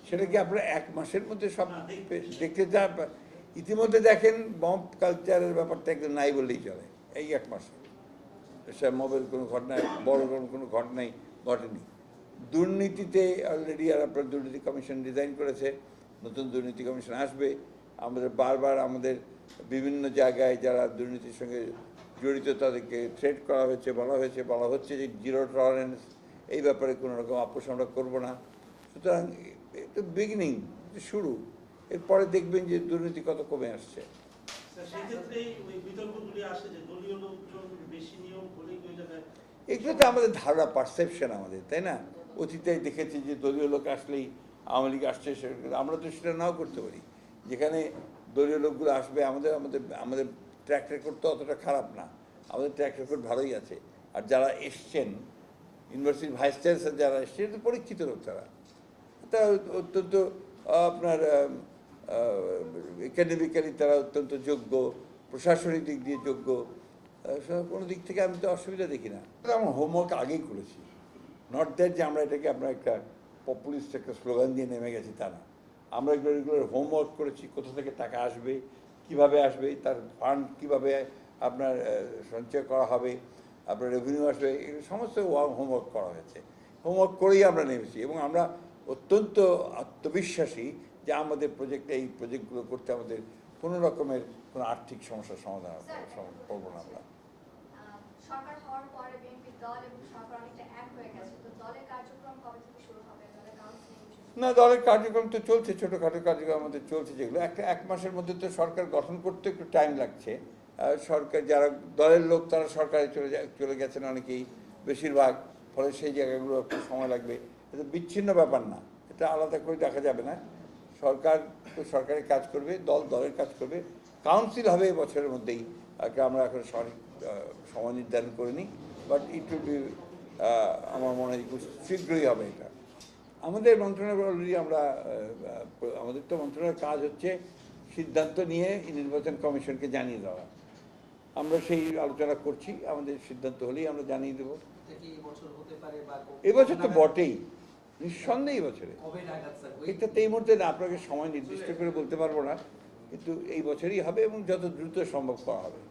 সেটা কি আপনারা 1 মাসের মধ্যে সব দেখতে যা ইতিমধ্যে দেখেন বম্ব কালচারের ব্যাপারটা একদম নাই বললেই চলে। এই 1 মাসে সব মবের কোনো ঘটনায় বড় কোনো ঘটনাই ঘটেনি। দুর্নীতিতে অলরেডি আর আপনার দুর্নীতি কমিশন ডিজাইন করেছে, নতুন দুর্নীতি কমিশন আসবে। আমাদের বারবার আমাদের বিভিন্ন জায়গায় যারা দুর্নীতির সঙ্গে জড়িত তাদেরকে থ্রেট করা হয়েছে, বলা হচ্ছে যে জিরো টলারেন্স, এই ব্যাপারে কোনো রকম আপোষ আমরা করবো না। সুতরাং এটা বিগিনিং, শুরু, এরপরে দেখবেন যে দুর্নীতি কত কমে আসছে। এগুলো তো আমাদের ধারণা, পারসেপশন আমাদের, তাই না? অতীতে দেখেছি যে দলীয় লোক আসলেই আওয়ামী লীগ আসছে, আমরা তো সেটা নাও করতে পারি। যেখানে দলীয় লোকগুলো আসবে, আমাদের আমাদের আমাদের ট্র্যাক রেকর্ড তো অতটা খারাপ না, আমাদের ট্র্যাক রেকর্ড ভালোই আছে। আর যারা এসছেন, ইউনিভার্সিটির ভাইস চ্যান্সেলর যারা এসছে, এটা পরীক্ষিত লোক, তারা অত্যন্ত আপনার একাডেমিক্যালি তারা অত্যন্ত যোগ্য, প্রশাসনিক দিক দিয়ে যোগ্য, কোনো দিক থেকে আমি তো অসুবিধা দেখি না। আমরা হোমওয়ার্ক আগেই করেছি, নট দ্যাট যে আমরা এটাকে আমরা একটা পপুলিস্ট একটা স্লোগান দিয়ে নেমে গেছি, তা না। আমরা এগুলোর হোমওয়ার্ক করেছি, কোথা থেকে টাকা আসবে, কিভাবে আসবে, তার ফান্ড কীভাবে আপনার সঞ্চয় করা হবে, আপনার রেভিনিউ আসবে, এগুলো সমস্ত হোমওয়ার্ক করা হয়েছে। হোমওয়ার্ক করেই আমরা নেমেছি এবং আমরা অত্যন্ত আত্মবিশ্বাসী যে আমাদের এই প্রজেক্টগুলো করতে আমাদের কোনো রকমের কোনো আর্থিক সমস্যার সমাধান করবো না আমরা। সরকার হওয়ার পরে বিএনপি দল এবং সরকার অনেকটা এক হয়ে গেছে, তো দলের কার্যক্রম কবে থেকে শুরু হবে? দলের কাউন্সিলিং? না, দলের কার্যক্রম তো চলছে, ছোটোখাটো কার্যক্রম আমাদের চলছে, যেগুলো এক মাসের মধ্যে তো সরকার গঠন করতে একটু টাইম লাগছে। সরকার যারা দলের লোক তারা সরকারে চলে গেছেন অনেকেই, বেশিরভাগ, ফলে সেই জায়গাগুলো একটু সময় লাগবে। এটা বিচ্ছিন্ন ব্যাপার না, এটা আলাদা করে দেখা যাবে না। সরকার তো সরকারের কাজ করবে, দলের কাজ করবে। কাউন্সিল হবে এই বছরের মধ্যেই, আমরা এখন সঠিক সময় নির্ধারণ করিনি, বাট ইট উইল বি, আমার মনে হয় খুব শীঘ্রই হবে এটা। আমাদের মন্ত্রণালয় অলরেডি আমাদের তো মন্ত্রণালয়ের কাজ হচ্ছে সিদ্ধান্ত নিয়ে নির্বাচন কমিশনকে জানিয়ে দেওয়া। আমরা সেই আলোচনা করছি, আমাদের সিদ্ধান্ত হলেই আমরা জানিয়ে দেবো। এবছর তো বটেই, নিঃসন্দেহে বছরে। এটাতে এই মুহূর্তে না, আপনাকে সময় নির্দিষ্ট করে বলতে পারবো না, কিন্তু এই বছরই হবে এবং যত দ্রুত সম্ভব করা হবে।